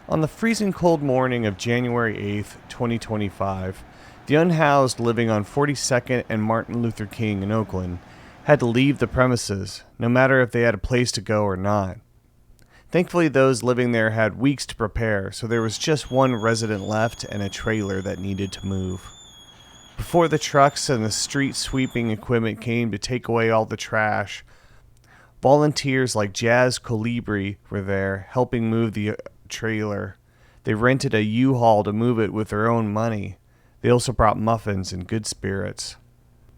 On the freezing cold morning of January 8th, 2025, the unhoused living on 42nd and Martin Luther King in Oakland had to leave the premises, no matter if they had a place to go or not. Thankfully, those living there had weeks to prepare, so there was just one resident left and a trailer that needed to move. Before the trucks and the street sweeping equipment came to take away all the trash, volunteers like Jazz Colibri were there helping move the trailer. They rented a U-Haul to move it with their own money. They also brought muffins and good spirits.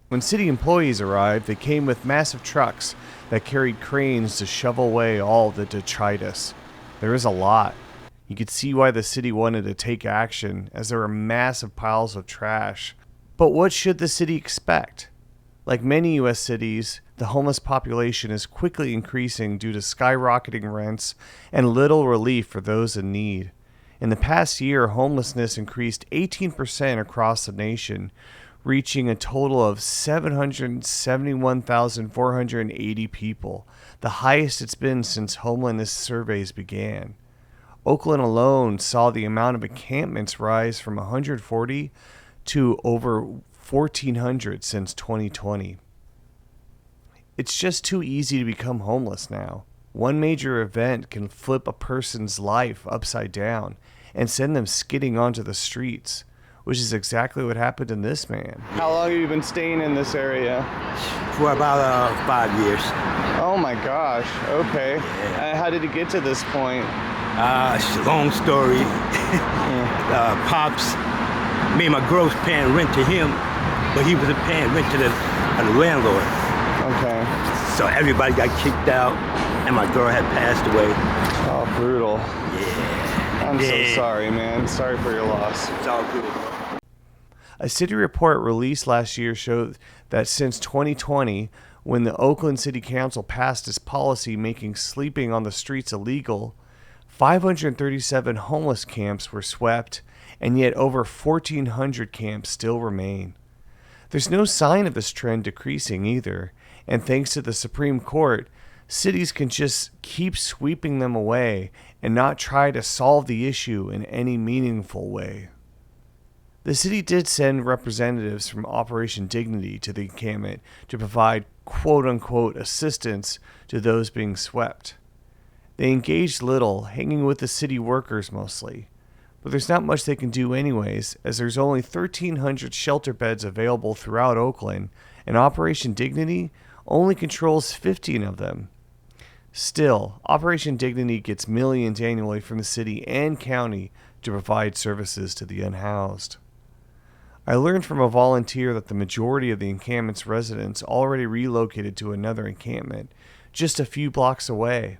When city employees arrived, they came with massive trucks that carried cranes to shovel away all the detritus. There is a lot. You could see why the city wanted to take action, as there were massive piles of trash. But what should the city expect? Like many U.S. cities, the homeless population is quickly increasing due to skyrocketing rents and little relief for those in need. In the past year, homelessness increased 18% across the nation, reaching a total of 771,480 people, the highest it's been since homelessness surveys began. Oakland alone saw the amount of encampments rise from 140 to over 1,400 since 2020. It's just too easy to become homeless now. One major event can flip a person's life upside down and send them skidding onto the streets, which is exactly what happened to this man. How long have you been staying in this area? For about 5 years. Oh my gosh, okay. Yeah. How did it get to this point? It's a long story. Pops made my girl's paying rent to him, but he wasn't paying rent to the landlord. Okay. So everybody got kicked out, and my girl had passed away. Oh, brutal. Yeah. I'm so sorry, man. Sorry for your loss. It's all good. A city report released last year showed that since 2020, when the Oakland City Council passed its policy making sleeping on the streets illegal, 537 homeless camps were swept, and yet over 1,400 camps still remain. There's no sign of this trend decreasing either, and thanks to the Supreme Court, cities can just keep sweeping them away and not try to solve the issue in any meaningful way. The city did send representatives from Operation Dignity to the encampment to provide quote-unquote assistance to those being swept. They engaged little, hanging with the city workers mostly. But there's not much they can do anyways, as there's only 1,300 shelter beds available throughout Oakland, and Operation Dignity only controls 15 of them. Still, Operation Dignity gets millions annually from the city and county to provide services to the unhoused. I learned from a volunteer that the majority of the encampment's residents already relocated to another encampment, just a few blocks away.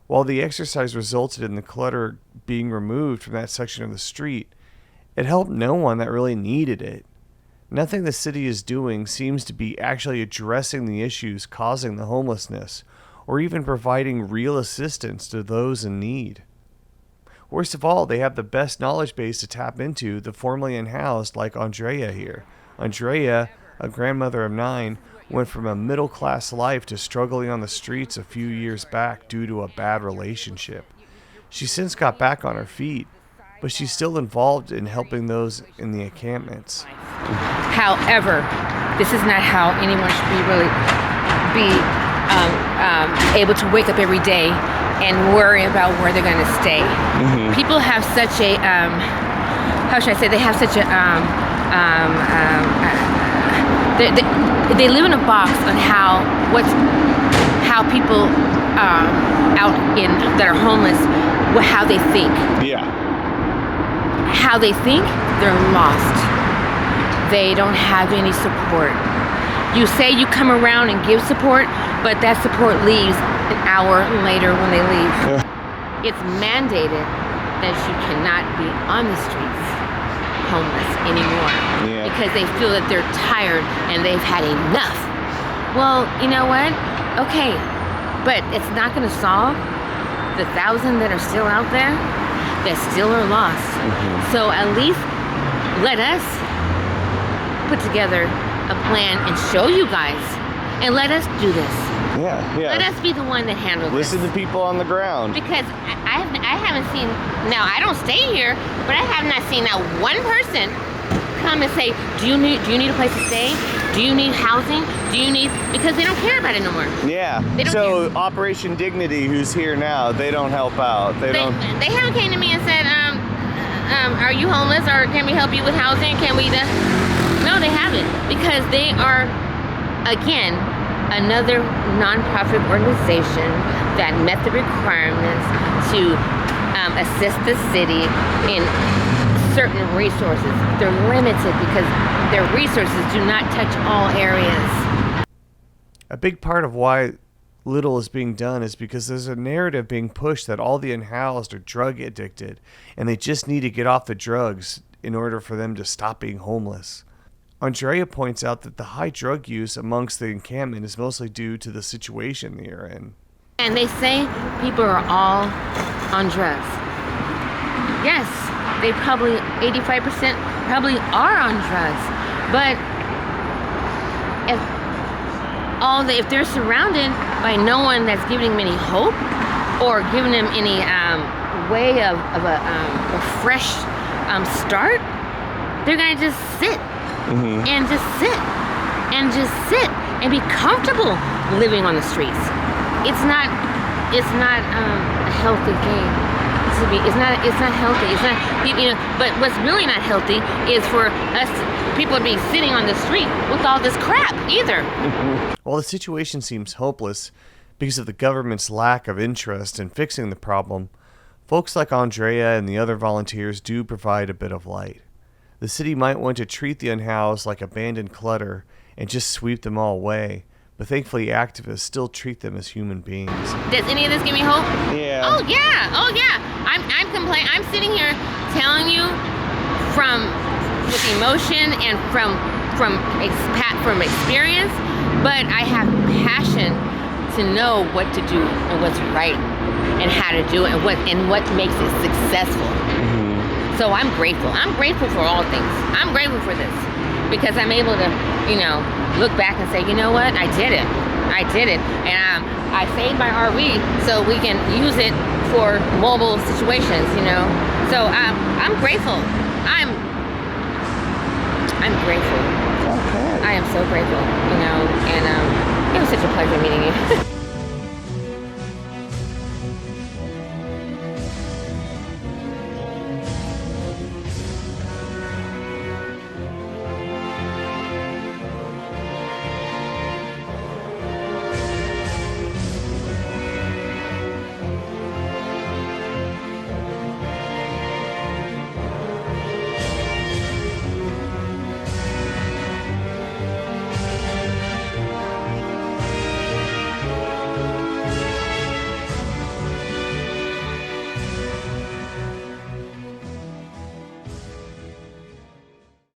While the exercise resulted in the clutter being removed from that section of the street, it helped no one that really needed it. Nothing the city is doing seems to be actually addressing the issues causing the homelessness, or even providing real assistance to those in need. Worst of all, they have the best knowledge base to tap into, the formerly unhoused like Andrea here. Andrea, a grandmother of 9, went from a middle-class life to struggling on the streets a few years back due to a bad relationship. She's since got back on her feet, but she's still involved in helping those in the encampments. However, this is not how anyone should be able to wake up every day and worry about where they're going to stay. Mm-hmm. People have such a, how should I say, they have such a, they live in a box on how people out in that are homeless, how they think. Yeah. How they think, they're lost. They don't have any support. You say you come around and give support, but that support leaves an hour later when they leave. Yeah. It's mandated that you cannot be on the streets homeless anymore. Yeah. Because they feel that they're tired and they've had enough. Well, you know what? Okay, but it's not going to solve the 1,000 that are still out there that still are lost. Mm-hmm. So at least let us put together a plan and show you guys and let us do this. Yeah. Let us be the one that handles Listen this. to people on the ground. Because I haven't seen, now I don't stay here, but I have not seen that one person come and say, do you need a place to stay? Do you need housing? Because they don't care about it no more. Yeah. They don't So Operation Dignity, who's here now, they don't help out. They don't. They haven't came to me and said, are you homeless, or can we help you with housing? Can we? No, they haven't, because they are, again, another nonprofit organization that met the requirements to assist the city in certain resources. They're limited because their resources do not touch all areas. A big part of why little is being done is because there's a narrative being pushed that all the unhoused are drug addicted and they just need to get off the drugs in order for them to stop being homeless. Andrea points out that the high drug use amongst the encampment is mostly due to the situation they are in. And they say people are all on drugs. Yes, they probably, 85% probably are on drugs. But if they're surrounded by no one that's giving them any hope or giving them any way of a fresh start, they're gonna just sit and just sit and just sit and be comfortable living on the streets. It's not a healthy thing. It's not healthy. It's not, but what's really not healthy is for people to be sitting on the street with all this crap either. While the situation seems hopeless because of the government's lack of interest in fixing the problem, folks like Andrea and the other volunteers do provide a bit of light. The city might want to treat the unhoused like abandoned clutter and just sweep them all away, but thankfully activists still treat them as human beings. Does any of this give me hope? Yeah. Oh yeah. I'm complaining. I'm sitting here telling you with emotion and from experience, but I have passion to know what to do and what's right and how to do it and what makes it successful. So I'm grateful. I'm grateful for all things. I'm grateful for this because I'm able to, look back and say, you know what? I did it. And I saved my RV so we can use it for mobile situations, So I'm grateful. I'm grateful. Okay. I am so grateful, and it was such a pleasure meeting you.